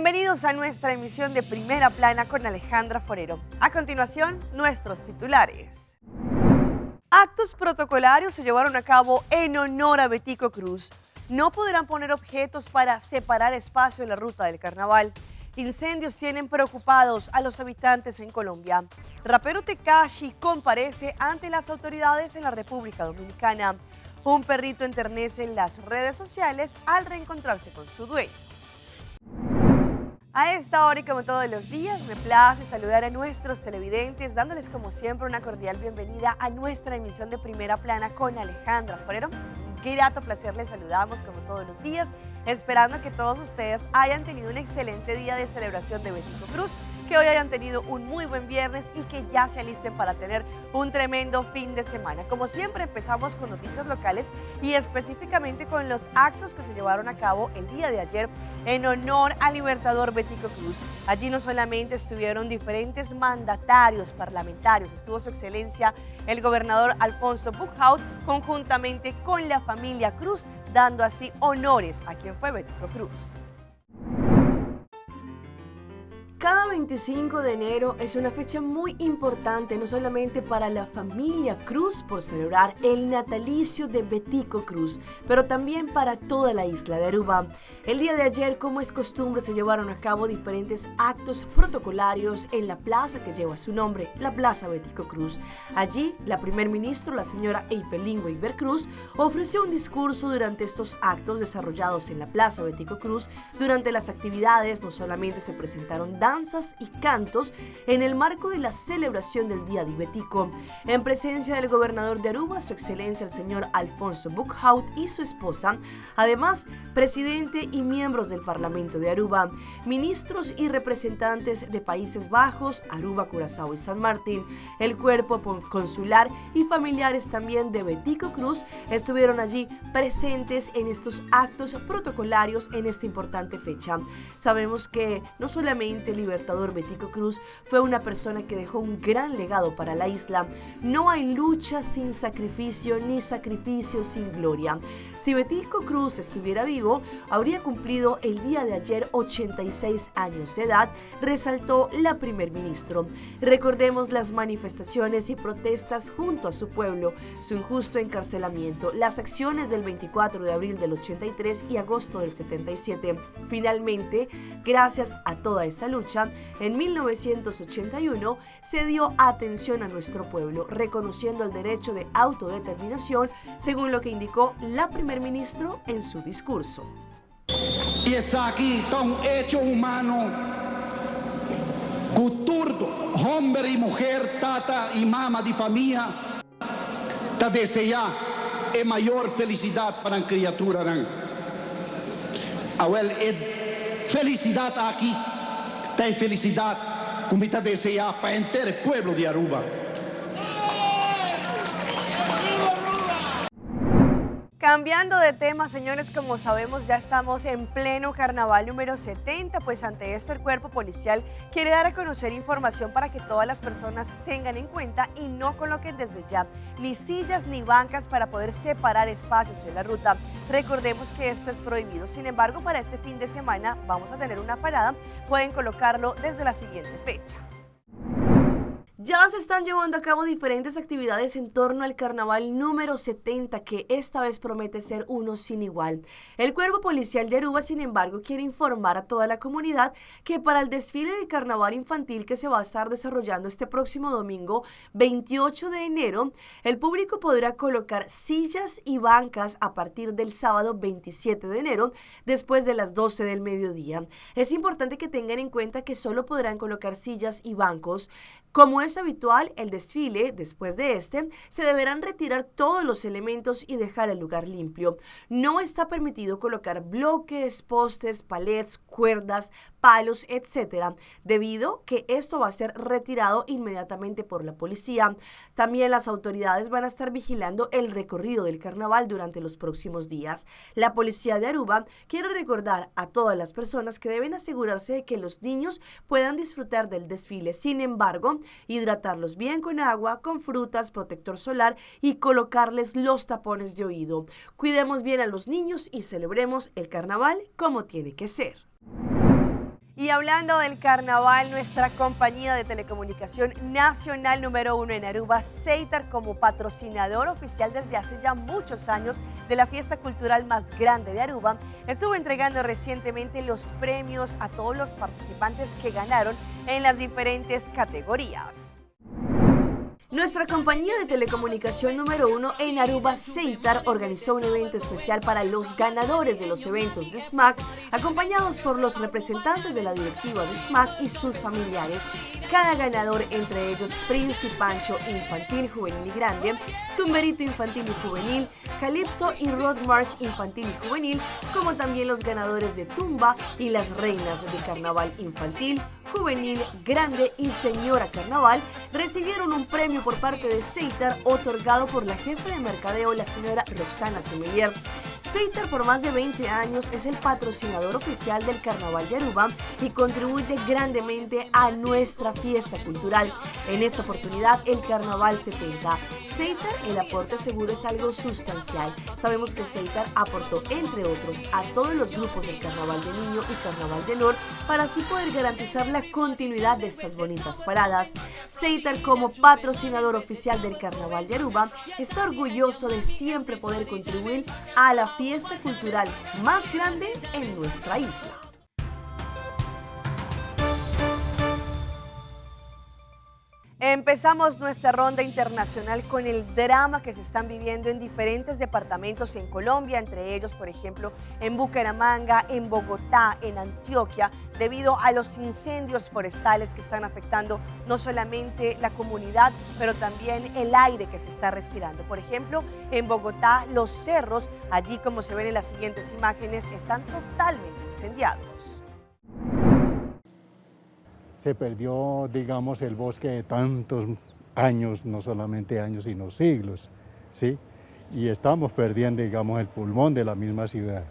Bienvenidos a nuestra emisión de Primera Plana con Alejandra Forero. A continuación, nuestros titulares. Actos protocolarios se llevaron a cabo en honor a Betico Cruz. No podrán poner objetos para separar espacio en la ruta del carnaval. Incendios tienen preocupados a los habitantes en Colombia. Rapero Tekashi comparece ante las autoridades en la República Dominicana. Un perrito enternece en las redes sociales al reencontrarse con su dueño. A esta hora y como todos los días, me place saludar a nuestros televidentes, dándoles como siempre una cordial bienvenida a nuestra emisión de Primera Plana con Alejandra Forero. Qué grato placer les saludamos como todos los días, esperando que todos ustedes hayan tenido un excelente día de celebración de Betico Cruz, que hoy hayan tenido un muy buen viernes y que ya se alisten para tener un tremendo fin de semana. Como siempre, empezamos con noticias locales y específicamente con los actos que se llevaron a cabo el día de ayer en honor al libertador Betico Cruz. Allí no solamente estuvieron diferentes mandatarios parlamentarios, estuvo su excelencia el gobernador Alfonso Buchhaut conjuntamente con la familia Cruz, dando así honores a quien fue Betico Cruz. Cada 25 de enero es una fecha muy importante, no solamente para la familia Cruz por celebrar el natalicio de Betico Cruz, pero también para toda la isla de Aruba. El día de ayer, como es costumbre, se llevaron a cabo diferentes actos protocolarios en la plaza que lleva su nombre, la Plaza Betico Cruz. Allí, la primer ministra, la señora Eifelin Weber Cruz, ofreció un discurso durante estos actos desarrollados en la Plaza Betico Cruz. Durante las actividades no solamente se presentaron danzas y cantos en el marco de la celebración del Día de Betico, en presencia del gobernador de Aruba, su excelencia el señor Alfonso Buchhaut y su esposa, además presidente y miembros del Parlamento de Aruba, ministros y representantes de Países Bajos, Aruba, Curazao y San Martín, el cuerpo consular y familiares también de Betico Cruz estuvieron allí presentes en estos actos protocolarios en esta importante fecha. Sabemos que no solamente el libertador Betico Cruz fue una persona que dejó un gran legado para la isla. No hay lucha sin sacrificio ni sacrificio sin gloria. Si Betico Cruz estuviera vivo, habría cumplido el día de ayer 86 años de edad, resaltó la primer ministro. Recordemos las manifestaciones y protestas junto a su pueblo, su injusto encarcelamiento, las acciones del 24 de abril del 83 y agosto del 77. Finalmente, gracias a toda esa lucha, en 1981 se dio atención a nuestro pueblo, reconociendo el derecho de autodeterminación, según lo que indicó la primer ministro en su discurso. Y está aquí tan hecho humano, culturdo, hombre y mujer, tata y mamá de familia, te desea mayor felicidad para la criatura. Felicidad aquí. Tem felicidade, como está desejar para inteiro o pueblo de Aruba. Cambiando de tema, señores, como sabemos ya estamos en pleno carnaval número 70, pues ante esto el cuerpo policial quiere dar a conocer información para que todas las personas tengan en cuenta y no coloquen desde ya ni sillas ni bancas para poder separar espacios en la ruta. Recordemos que esto es prohibido, sin embargo para este fin de semana vamos a tener una parada, pueden colocarlo desde la siguiente fecha. Ya se están llevando a cabo diferentes actividades en torno al carnaval número 70, que esta vez promete ser uno sin igual. El cuerpo policial de Aruba, sin embargo, quiere informar a toda la comunidad que para el desfile de carnaval infantil que se va a estar desarrollando este próximo domingo 28 de enero, el público podrá colocar sillas y bancas a partir del sábado 27 de enero, después de las 12 del mediodía. Es importante que tengan en cuenta que solo podrán colocar sillas y bancos. Como es habitual, el desfile, después de se deberán retirar todos los elementos y dejar el lugar limpio. No está permitido colocar bloques, postes, palets, cuerdas, palos, etc., debido que esto va a ser retirado inmediatamente por la policía. También las autoridades van a estar vigilando el recorrido del carnaval durante los próximos días. La policía de Aruba quiere recordar a todas las personas que deben asegurarse de que los niños puedan disfrutar del desfile. Sin embargo, hidratarlos bien con agua, con frutas, protector solar y colocarles los tapones de oído. Cuidemos bien a los niños y celebremos el carnaval como tiene que ser. Y hablando del carnaval, nuestra compañía de telecomunicación nacional número 1 en Aruba, Ceitar, como patrocinador oficial desde hace ya muchos años de la fiesta cultural más grande de Aruba, estuvo entregando recientemente los premios a todos los participantes que ganaron en las diferentes categorías. Nuestra compañía de telecomunicación número 1 en Aruba, Ceitar, organizó un evento especial para los ganadores de los eventos de SMAC, acompañados por los representantes de la directiva de SMAC y sus familiares. Cada ganador, entre ellos Prince y Pancho Infantil, Juvenil y Grande, Tumberito Infantil y Juvenil, Calypso y Road March Infantil y Juvenil, como también los ganadores de Tumba y las reinas de Carnaval Infantil, Juvenil, Grande y Señora Carnaval, recibieron un premio por parte de Ceitar otorgado por la jefa de mercadeo, la señora Roxana Semelier. Ceitar por más de 20 años es el patrocinador oficial del Carnaval de Aruba y contribuye grandemente a nuestra fiesta cultural. En esta oportunidad el Carnaval 70. Ceitar, el aporte seguro es algo sustancial. Sabemos que Ceitar aportó, entre otros, a todos los grupos del Carnaval de Niño y Carnaval de Nor para así poder garantizar la continuidad de estas bonitas paradas. Ceitar, como patrocinador oficial del Carnaval de Aruba, está orgulloso de siempre poder contribuir a la fiesta cultural más grande en nuestra isla. Empezamos nuestra ronda internacional con el drama que se están viviendo en diferentes departamentos en Colombia, entre ellos, por ejemplo, en Bucaramanga, en Bogotá, en Antioquia, debido a los incendios forestales que están afectando no solamente la comunidad, pero también el aire que se está respirando. Por ejemplo, en Bogotá, los cerros, allí como se ven en las siguientes imágenes, están totalmente incendiados. Se perdió, digamos, el bosque de tantos años, no solamente años, sino siglos, ¿sí? Y estamos perdiendo, digamos, el pulmón de la misma ciudad.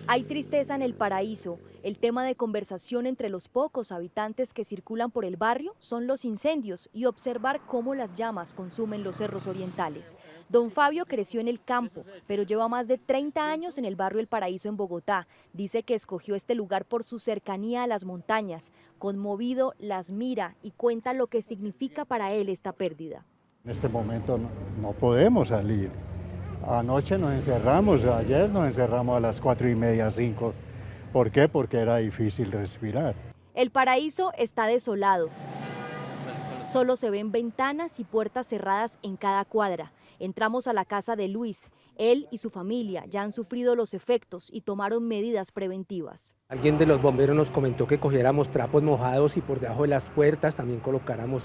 Hay tristeza en el paraíso. El tema de conversación entre los pocos habitantes que circulan por el barrio son los incendios y observar cómo las llamas consumen los cerros orientales. Don Fabio creció en el campo, pero lleva más de 30 años en el barrio El Paraíso en Bogotá. Dice que escogió este lugar por su cercanía a las montañas. Conmovido, las mira y cuenta lo que significa para él esta pérdida. En este momento no podemos salir. Anoche nos encerramos, ayer nos encerramos a las 4:30, 5. ¿Por qué? Porque era difícil respirar. El Paraíso está desolado. Solo se ven ventanas y puertas cerradas en cada cuadra. Entramos a la casa de Luis. Él y su familia ya han sufrido los efectos y tomaron medidas preventivas. Alguien de los bomberos nos comentó que cogiéramos trapos mojados y por debajo de las puertas también colocáramos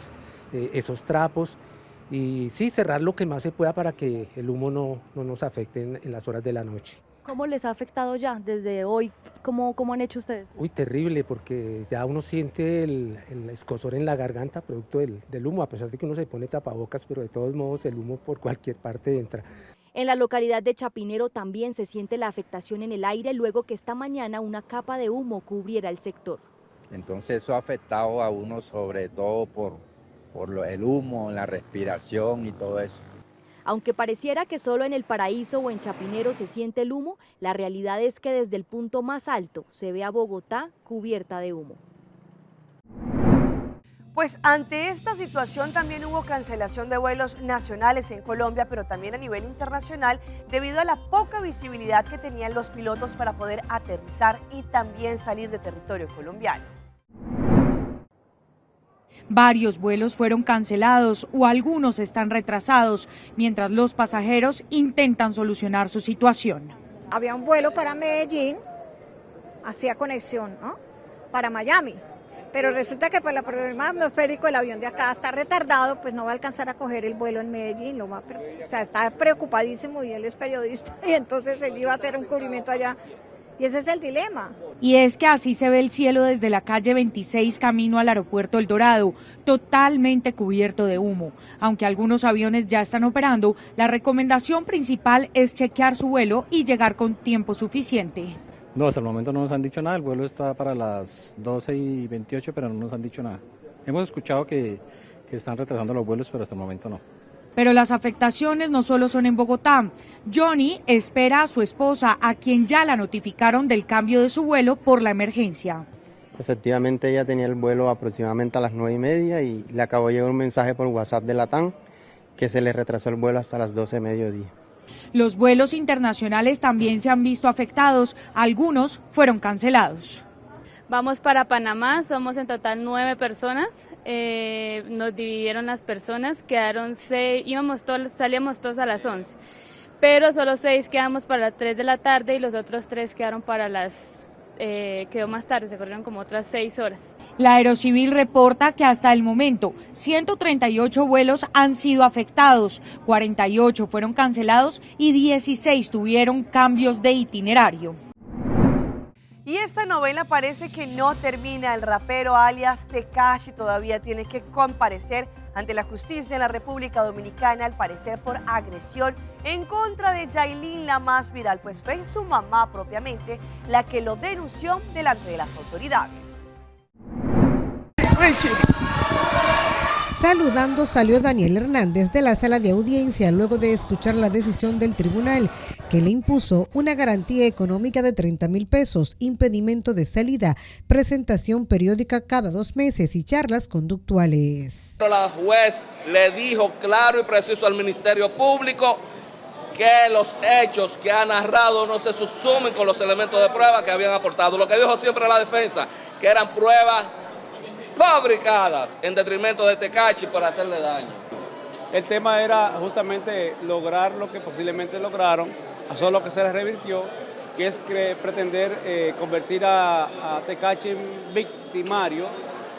esos trapos. Y sí, cerrar lo que más se pueda para que el humo no nos afecte en las horas de la noche. ¿Cómo les ha afectado ya desde hoy? ¿Cómo han hecho ustedes? Uy, terrible, porque ya uno siente el escozor en la garganta producto del humo, a pesar de que uno se pone tapabocas, pero de todos modos el humo por cualquier parte entra. En la localidad de Chapinero también se siente la afectación en el aire luego que esta mañana una capa de humo cubriera el sector. Entonces eso ha afectado a uno sobre todo por el humo, la respiración y todo eso. Aunque pareciera que solo en El Paraíso o en Chapinero se siente el humo, la realidad es que desde el punto más alto se ve a Bogotá cubierta de humo. Pues ante esta situación también hubo cancelación de vuelos nacionales en Colombia, pero también a nivel internacional, debido a la poca visibilidad que tenían los pilotos para poder aterrizar y también salir de territorio colombiano. Varios vuelos fueron cancelados o algunos están retrasados, mientras los pasajeros intentan solucionar su situación. Había un vuelo para Medellín, hacía conexión, ¿no?, para Miami, pero resulta que por el problema atmosférico el avión de acá está retardado, pues no va a alcanzar a coger el vuelo en Medellín, o sea, está preocupadísimo y él es periodista y entonces él iba a hacer un cubrimiento allá. Y ese es el dilema. Y es que así se ve el cielo desde la calle 26 camino al aeropuerto El Dorado, totalmente cubierto de humo. Aunque algunos aviones ya están operando, la recomendación principal es chequear su vuelo y llegar con tiempo suficiente. No, hasta el momento no nos han dicho nada, el vuelo está para las 12:28, pero no nos han dicho nada. Hemos escuchado que están retrasando los vuelos, pero hasta el momento no. Pero las afectaciones no solo son en Bogotá. Johnny espera a su esposa, a quien ya la notificaron del cambio de su vuelo por la emergencia. Efectivamente ella tenía el vuelo aproximadamente a las 9:30 y le acabó de llegar un mensaje por WhatsApp de Latam que se le retrasó el vuelo hasta las 12 de mediodía. Los vuelos internacionales también se han visto afectados, algunos fueron cancelados. Vamos para Panamá, somos en total 9 personas, nos dividieron las personas, quedaron 6, salíamos todos a las 11, pero solo 6 quedamos para las 3 de la tarde y los otros 3 quedaron para quedó más tarde, se corrieron como otras 6 horas. La Aerocivil reporta que hasta el momento 138 vuelos han sido afectados, 48 fueron cancelados y 16 tuvieron cambios de itinerario. Y esta novela parece que no termina. El rapero alias Tekashi todavía tiene que comparecer ante la justicia en la República Dominicana, al parecer por agresión en contra de Yailin, la más viral, pues fue su mamá propiamente la que lo denunció delante de las autoridades. Saludando salió Daniel Hernández de la sala de audiencia luego de escuchar la decisión del tribunal que le impuso una garantía económica de 30,000 pesos, impedimento de salida, presentación periódica cada 2 meses y charlas conductuales. La juez le dijo claro y preciso al Ministerio Público que los hechos que ha narrado no se subsumen con los elementos de prueba que habían aportado. Lo que dijo siempre la defensa, que eran pruebas fabricadas en detrimento de Tekashi para hacerle daño. El tema era justamente lograr lo que posiblemente lograron, eso es lo que se les revirtió, que es pretender convertir a Tekashi en victimario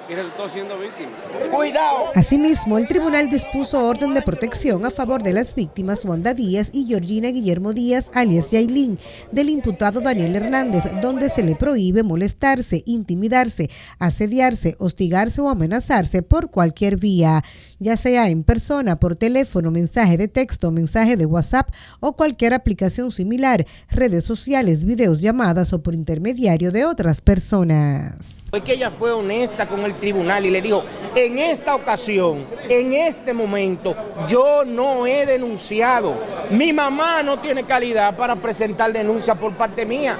y resultó siendo víctima. ¡Cuidado! Asimismo, el tribunal dispuso orden de protección a favor de las víctimas Wanda Díaz y Georgina Guillermo Díaz, alias Yailin, del imputado Daniel Hernández, donde se le prohíbe molestarse, intimidarse, asediarse, hostigarse o amenazarse por cualquier vía, ya sea en persona, por teléfono, mensaje de texto, mensaje de WhatsApp o cualquier aplicación similar, redes sociales, videos, llamadas o por intermediario de otras personas. Fue que ella fue honesta con el tribunal y le dijo, en esta ocasión, en este momento, yo no he denunciado. Mi mamá no tiene calidad para presentar denuncia por parte mía.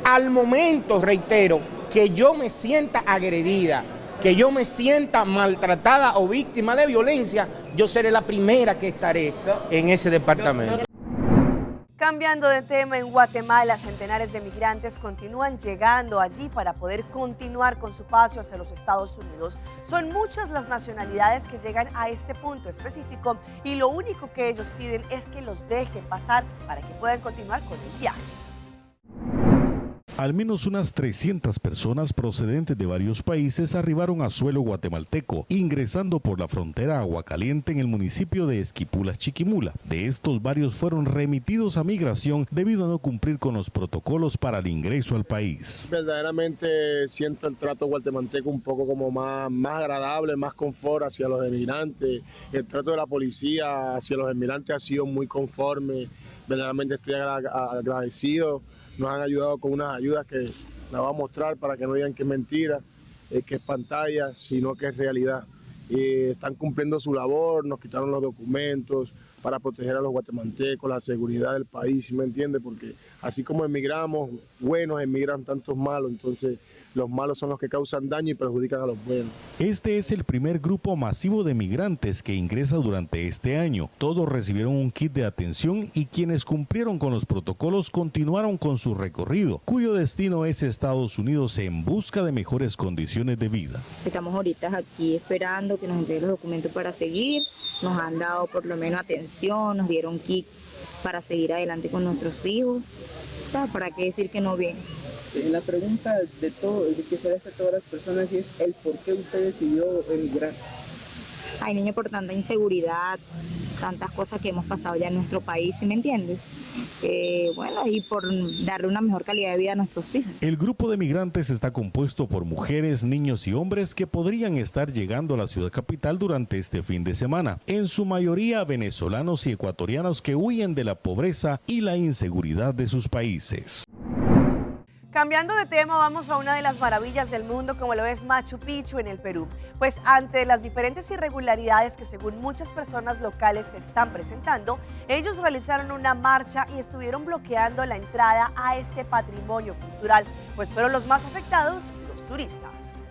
Al momento, reitero, que yo me sienta agredida, que yo me sienta maltratada o víctima de violencia, yo seré la primera que estaré en ese departamento. Cambiando de tema, en Guatemala, centenares de migrantes continúan llegando allí para poder continuar con su paso hacia los Estados Unidos. Son muchas las nacionalidades que llegan a este punto específico y lo único que ellos piden es que los dejen pasar para que puedan continuar con el viaje. Al menos unas 300 personas procedentes de varios países arribaron a suelo guatemalteco, ingresando por la frontera Aguacaliente en el municipio de Esquipulas, Chiquimula. De estos, varios fueron remitidos a migración debido a no cumplir con los protocolos para el ingreso al país. Verdaderamente siento el trato guatemalteco un poco como más agradable, más confort hacia los emigrantes. El trato de la policía hacia los emigrantes ha sido muy conforme. Verdaderamente estoy agradecido. Nos han ayudado con unas ayudas que la voy a mostrar para que no digan que es mentira, que es pantalla, sino que es realidad. Están cumpliendo su labor, nos quitaron los documentos para proteger a los guatemaltecos, la seguridad del país, ¿sí me entiende? Porque así como emigramos, buenos emigran tantos malos, entonces los malos son los que causan daño y perjudican a los buenos. Este es el primer grupo masivo de migrantes que ingresa durante este año. Todos recibieron un kit de atención y quienes cumplieron con los protocolos continuaron con su recorrido, cuyo destino es Estados Unidos en busca de mejores condiciones de vida. Estamos ahorita aquí esperando que nos entreguen los documentos para seguir. Nos han dado por lo menos atención, nos dieron kit para seguir adelante con nuestros hijos. O sea, ¿para qué decir que no bien? La pregunta de que se hace a todas las personas es el por qué usted decidió emigrar. Ay, niño, por tanta inseguridad, tantas cosas que hemos pasado ya en nuestro país, ¿sí me entiendes? Bueno, y por darle una mejor calidad de vida a nuestros hijos. El grupo de migrantes está compuesto por mujeres, niños y hombres que podrían estar llegando a la ciudad capital durante este fin de semana. En su mayoría venezolanos y ecuatorianos que huyen de la pobreza y la inseguridad de sus países. Cambiando de tema, vamos a una de las maravillas del mundo como lo es Machu Picchu en el Perú. Pues ante las diferentes irregularidades que según muchas personas locales se están presentando, ellos realizaron una marcha y estuvieron bloqueando la entrada a este patrimonio cultural. Pues fueron los más afectados los turistas.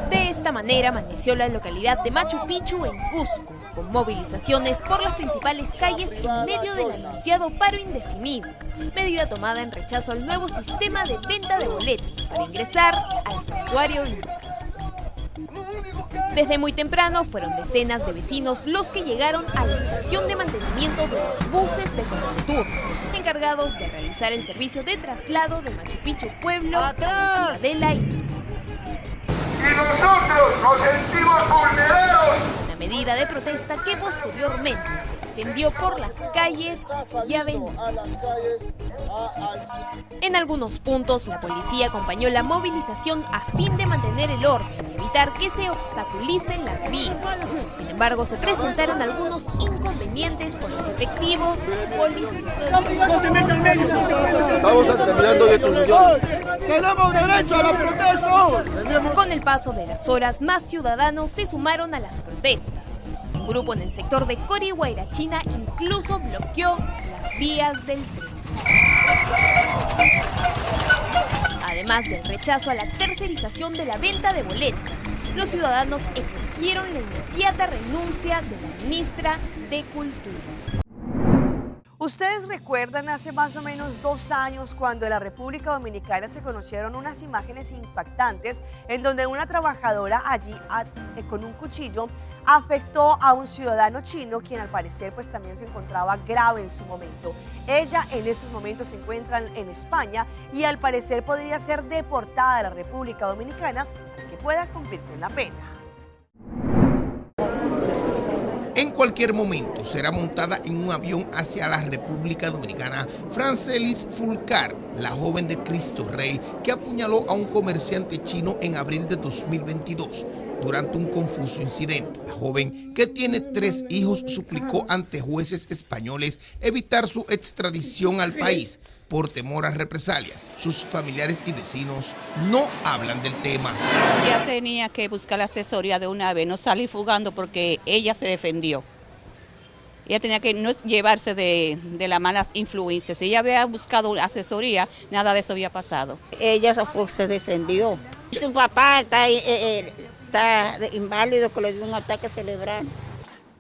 De esta manera amaneció la localidad de Machu Picchu en Cusco, con movilizaciones por las principales calles en medio del anunciado paro indefinido, medida tomada en rechazo al nuevo sistema de venta de boletos para ingresar al santuario inca. Desde muy temprano fueron decenas de vecinos los que llegaron a la estación de mantenimiento de los buses de Concetur, encargados de realizar el servicio de traslado de Machu Picchu Pueblo a la Ciudadela Inca. Y nosotros nos sentimos vulnerados. Una medida de protesta que posteriormente se extendió por las calles y avenidas. En algunos puntos, la policía acompañó la movilización a fin de mantener el orden y evitar que se obstaculicen las vías. Sin embargo, se presentaron algunos inconvenientes con los efectivos policiales. Estamos entendiendo de su Dios. ¡Tenemos derecho a la protesta! Con el paso de las horas, más ciudadanos se sumaron a las protestas. Un grupo en el sector de Cori Guayrachina incluso bloqueó las vías del tren. Además del rechazo a la tercerización de la venta de boletos, los ciudadanos exigieron la inmediata renuncia de la ministra de Cultura. ¿Ustedes recuerdan hace más o menos 2 años cuando en la República Dominicana se conocieron unas imágenes impactantes en donde una trabajadora allí con un cuchillo afectó a un ciudadano chino quien al parecer pues también se encontraba grave en su momento? Ella en estos momentos se encuentra en España y al parecer podría ser deportada a la República Dominicana para que pueda cumplir con la pena. En cualquier momento será montada en un avión hacia la República Dominicana Francelis Fulcar, la joven de Cristo Rey que apuñaló a un comerciante chino en abril de 2022 durante un confuso incidente. La joven, que tiene 3 hijos, suplicó ante jueces españoles evitar su extradición al país por temor a represalias. Sus familiares y vecinos no hablan del tema. Ella tenía que buscar la asesoría de una vez, no salir fugando porque ella se defendió. Ella tenía que no llevarse de las malas influencias. Si ella había buscado asesoría, nada de eso había pasado. Ella se defendió. Su papá está inválido, que le dio un ataque cerebral.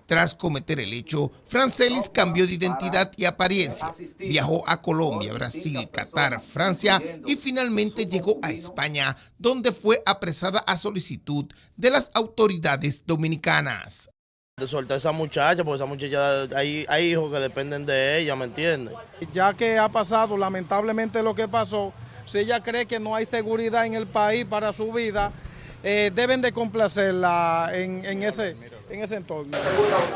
Tras cometer el hecho, Francelis cambió de identidad y apariencia. Viajó a Colombia, Brasil, Qatar, Francia y finalmente llegó a España, donde fue apresada a solicitud de las autoridades dominicanas. De soltar a esa muchacha, porque esa muchacha hay hijos que dependen de ella, ¿me entiendes? Ya que ha pasado lamentablemente lo que pasó, si ella cree que no hay seguridad en el país para su vida, deben de complacerla en ese entorno.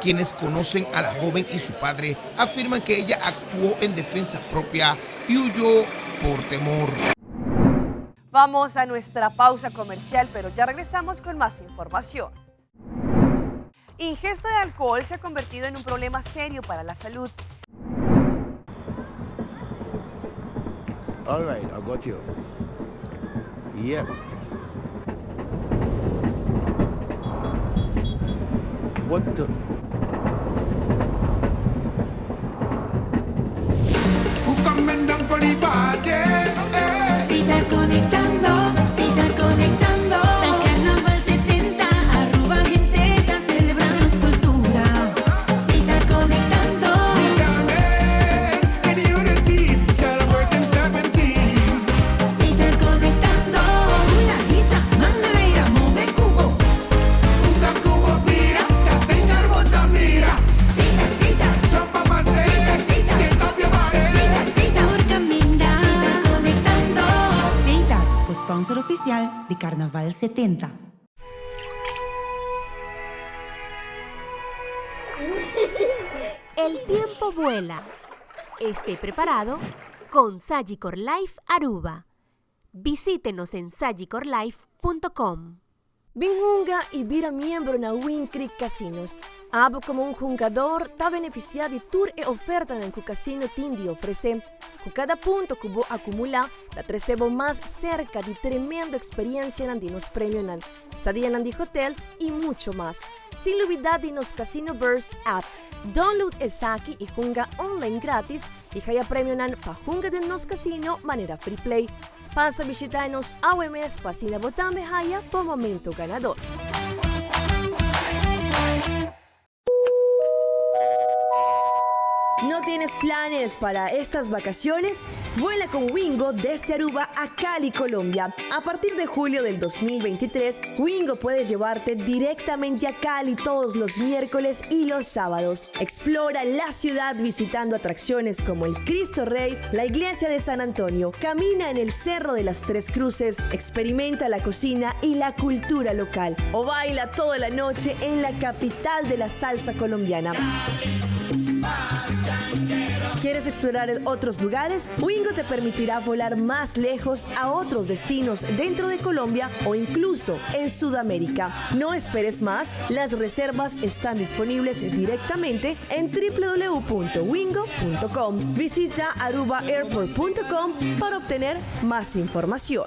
Quienes conocen a la joven y su padre afirman que ella actuó en defensa propia y huyó por temor. Vamos a nuestra pausa comercial, pero ya regresamos con más información. Ingesta de alcohol se ha convertido en un problema serio para la salud. All right, I got you. Yeah. What the? Citar conectando, citar conectando. Da Carnaval 70, arroba gente, está celebrando su cultura. Citar conectando. Citar conectando. La guisa, manda ir a mover cubo. Sponsor oficial de Carnaval 70. El tiempo vuela. Esté preparado con Sagicor Life Aruba. Visítenos en sagicorlife.com. Bingunga y vira miembro na Win Creek Casinos. Abo como un jugador está beneficiado de tour e oferta en el casino Tindi ofrece. Con cada punto que vos acumula, te recebo más cerca de tremenda experiencia en los premios en estadía en el hotel y mucho más. Sin olvidar de nos Casino Burst app. Download Esaki y junga online gratis y haya premio en pa junga de nos casino manera free play. Pasa a visitarnos a OMS Pasina Botán Jaya por momento ganador. ¿No tienes planes para estas vacaciones? Vuela con Wingo desde Aruba a Cali, Colombia. A partir de julio del 2023, Wingo puede llevarte directamente a Cali todos los miércoles y los sábados. Explora la ciudad visitando atracciones como el Cristo Rey, la Iglesia de San Antonio, camina en el Cerro de las Tres Cruces, experimenta la cocina y la cultura local o baila toda la noche en la capital de la salsa colombiana. ¿Quieres explorar otros lugares? Wingo te permitirá volar más lejos a otros destinos dentro de Colombia o incluso en Sudamérica. No esperes más, las reservas están disponibles directamente en www.wingo.com. Visita arubaairport.com para obtener más información.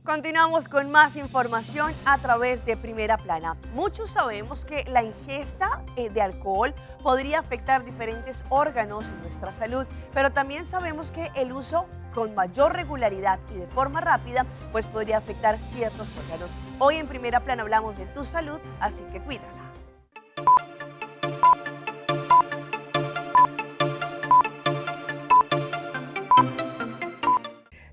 Continuamos con más información a través de Primera Plana. Muchos sabemos que la ingesta de alcohol podría afectar diferentes órganos en nuestra salud, pero también sabemos que el uso con mayor regularidad y de forma rápida pues podría afectar ciertos órganos. Hoy en Primera Plana hablamos de tu salud, así que cuídala.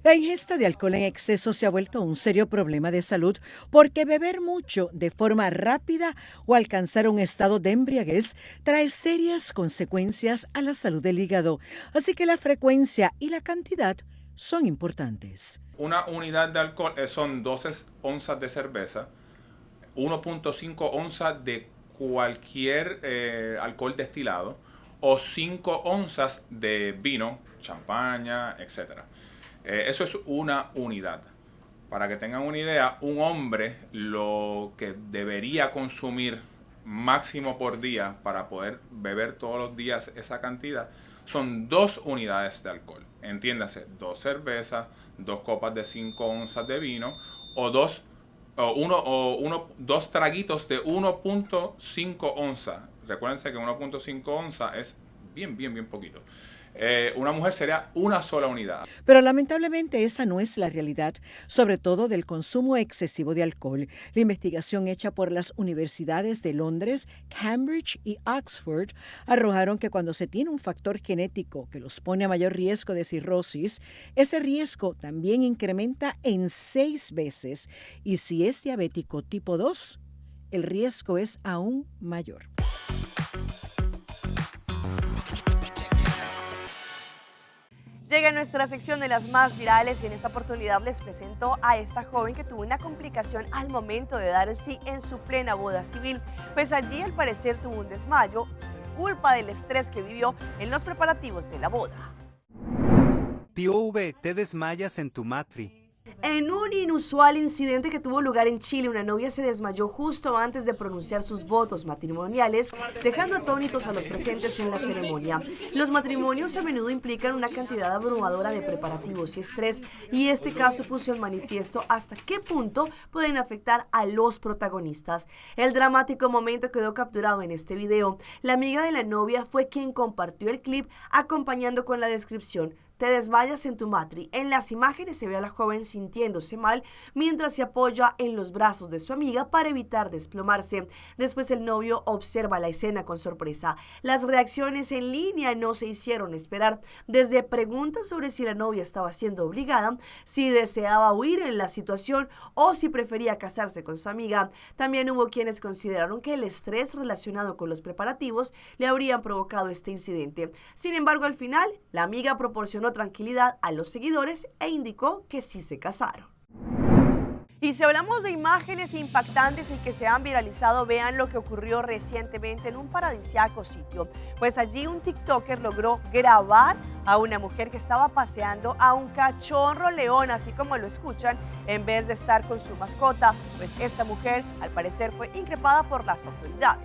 La ingesta de alcohol en exceso se ha vuelto un serio problema de salud porque beber mucho de forma rápida o alcanzar un estado de embriaguez trae serias consecuencias a la salud del hígado. Así que la frecuencia y la cantidad son importantes. Una unidad de alcohol son 12 onzas de cerveza, 1.5 onzas de cualquier alcohol destilado o 5 onzas de vino, champaña, etc. Eso es una unidad. Para que tengan una idea, un hombre lo que debería consumir máximo por día para poder beber todos los días esa cantidad son 2 unidades de alcohol. Entiéndase, 2 cervezas, 2 copas de 5 onzas de vino o 2 traguitos de 1.5 onzas. Recuérdense que 1.5 onzas es bien poquito. Una mujer sería una sola unidad. Pero lamentablemente esa no es la realidad, sobre todo del consumo excesivo de alcohol. La investigación hecha por las universidades de Londres, Cambridge y Oxford arrojaron que cuando se tiene un factor genético que los pone a mayor riesgo de cirrosis, ese riesgo también incrementa en 6 veces. Y si es diabético tipo 2, el riesgo es aún mayor. Llega nuestra sección de las más virales y en esta oportunidad les presento a esta joven que tuvo una complicación al momento de dar el sí en su plena boda civil, pues allí al parecer tuvo un desmayo por culpa del estrés que vivió en los preparativos de la boda. POV, te desmayas en tu matri. En un inusual incidente que tuvo lugar en Chile, una novia se desmayó justo antes de pronunciar sus votos matrimoniales, dejando atónitos a los presentes en la ceremonia. Los matrimonios a menudo implican una cantidad abrumadora de preparativos y estrés, y este caso puso en manifiesto hasta qué punto pueden afectar a los protagonistas. El dramático momento quedó capturado en este video. La amiga de la novia fue quien compartió el clip acompañando con la descripción: te desmayas en tu matri. En las imágenes se ve a la joven sintiéndose mal mientras se apoya en los brazos de su amiga para evitar desplomarse. Después el novio observa la escena con sorpresa. Las reacciones en línea no se hicieron esperar. Desde preguntas sobre si la novia estaba siendo obligada, si deseaba huir en la situación o si prefería casarse con su amiga. También hubo quienes consideraron que el estrés relacionado con los preparativos le habrían provocado este incidente. Sin embargo, al final, la amiga proporcionó tranquilidad a los seguidores e indicó que sí se casaron. Y si hablamos de imágenes impactantes y que se han viralizado, vean lo que ocurrió recientemente en un paradisíaco sitio. Pues allí un TikToker logró grabar a una mujer que estaba paseando a un cachorro león, así como lo escuchan, en vez de estar con su mascota. Pues esta mujer, al parecer, fue increpada por las autoridades.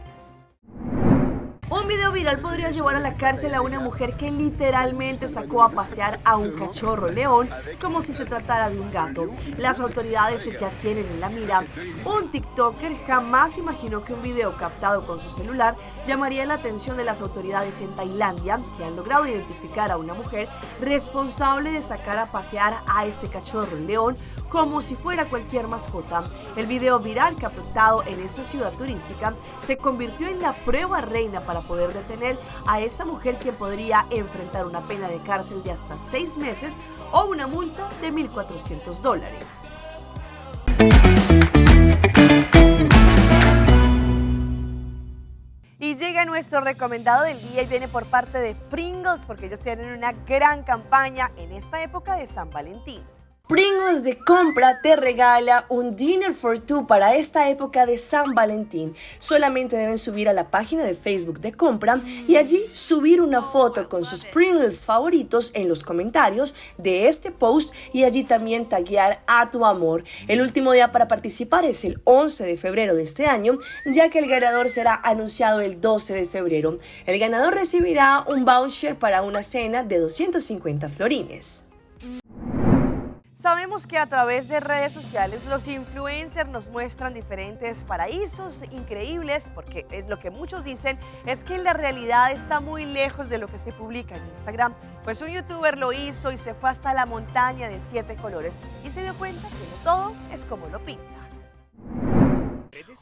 Un video viral podría llevar a la cárcel a una mujer que literalmente sacó a pasear a un cachorro león como si se tratara de un gato. Las autoridades ya tienen en la mira. Un TikToker jamás imaginó que un video captado con su celular llamaría la atención de las autoridades en Tailandia, que han logrado identificar a una mujer responsable de sacar a pasear a este cachorro león como si fuera cualquier mascota. El video viral captado en esta ciudad turística se convirtió en la prueba reina para poder detener a esta mujer, quien podría enfrentar una pena de cárcel de hasta 6 meses o una multa de $1,400. Y llega nuestro recomendado del día y viene por parte de Pringles, porque ellos tienen una gran campaña en esta época de San Valentín. Pringles de compra te regala un Dinner for Two para esta época de San Valentín. Solamente deben subir a la página de Facebook de compra y allí subir una foto con sus Pringles favoritos en los comentarios de este post y allí también taguear a tu amor. El último día para participar es el 11 de febrero de este año, ya que el ganador será anunciado el 12 de febrero. El ganador recibirá un voucher para una cena de 250 florines. Sabemos que a través de redes sociales los influencers nos muestran diferentes paraísos increíbles, porque es lo que muchos dicen, es que la realidad está muy lejos de lo que se publica en Instagram. Pues un youtuber lo hizo y se fue hasta la montaña de 7 colores y se dio cuenta que no todo es como lo pinta.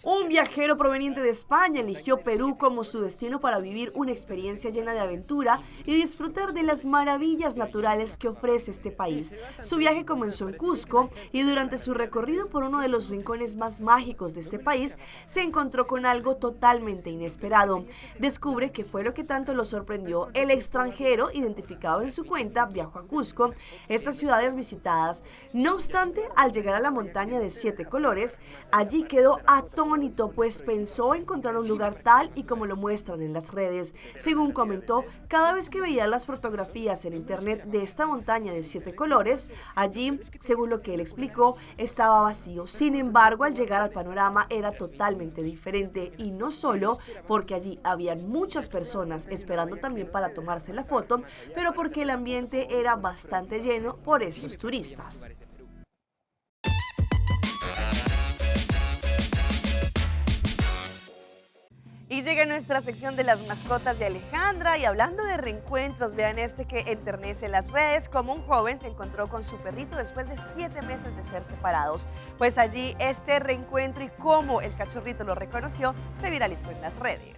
Un viajero proveniente de España eligió Perú como su destino para vivir una experiencia llena de aventura y disfrutar de las maravillas naturales que ofrece este país. Su viaje comenzó en Cusco y durante su recorrido por uno de los rincones más mágicos de este país se encontró con algo totalmente inesperado. Descubre qué fue lo que tanto lo sorprendió. El extranjero, identificado en su cuenta, viajó a Cusco, estas ciudades visitadas. No obstante, al llegar a la montaña de 7 colores, allí quedó atónito, pues pensó encontrar un lugar tal y como lo muestran en las redes. Según comentó, cada vez que veía las fotografías en internet de esta montaña de 7 colores, allí, según lo que él explicó, estaba vacío. Sin embargo, al llegar al panorama era totalmente diferente, y no solo porque allí habían muchas personas esperando también para tomarse la foto, pero porque el ambiente era bastante lleno por estos turistas. Y llega nuestra sección de las mascotas de Alejandra, y hablando de reencuentros, vean este que enternece las redes, como un joven se encontró con su perrito después de 7 meses de ser separados. Pues allí este reencuentro y cómo el cachorrito lo reconoció se viralizó en las redes.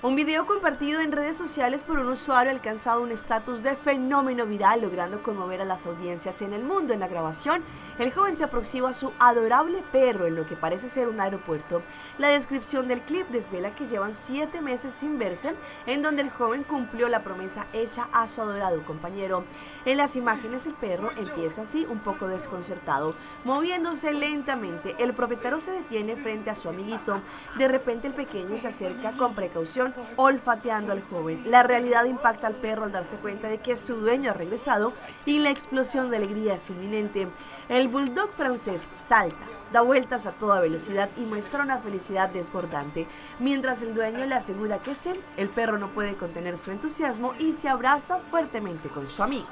Un video compartido en redes sociales por un usuario ha alcanzado un estatus de fenómeno viral, logrando conmover a las audiencias en el mundo. En la grabación, el joven se aproxima a su adorable perro en lo que parece ser un aeropuerto. La descripción del clip desvela que llevan 7 meses sin verse, en donde el joven cumplió la promesa hecha a su adorado compañero. En las imágenes, el perro empieza así, un poco desconcertado, moviéndose lentamente. El propietario se detiene frente a su amiguito. De repente, el pequeño se acerca con precaución, olfateando al joven. La realidad impacta al perro al darse cuenta de que su dueño ha regresado y la explosión de alegría es inminente. El bulldog francés salta, da vueltas a toda velocidad y muestra una felicidad desbordante. Mientras el dueño le asegura que es él, el perro no puede contener su entusiasmo y se abraza fuertemente con su amigo.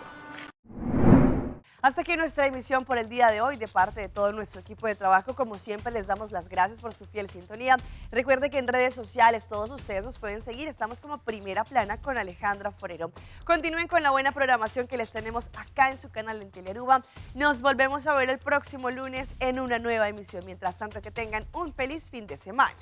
Hasta aquí nuestra emisión por el día de hoy. De parte de todo nuestro equipo de trabajo, como siempre, les damos las gracias por su fiel sintonía. Recuerde que en redes sociales todos ustedes nos pueden seguir. Estamos como Primera Plana con Alejandra Forero. Continúen con la buena programación que les tenemos acá en su canal en Telearuba. Nos volvemos a ver el próximo lunes en una nueva emisión. Mientras tanto, que tengan un feliz fin de semana.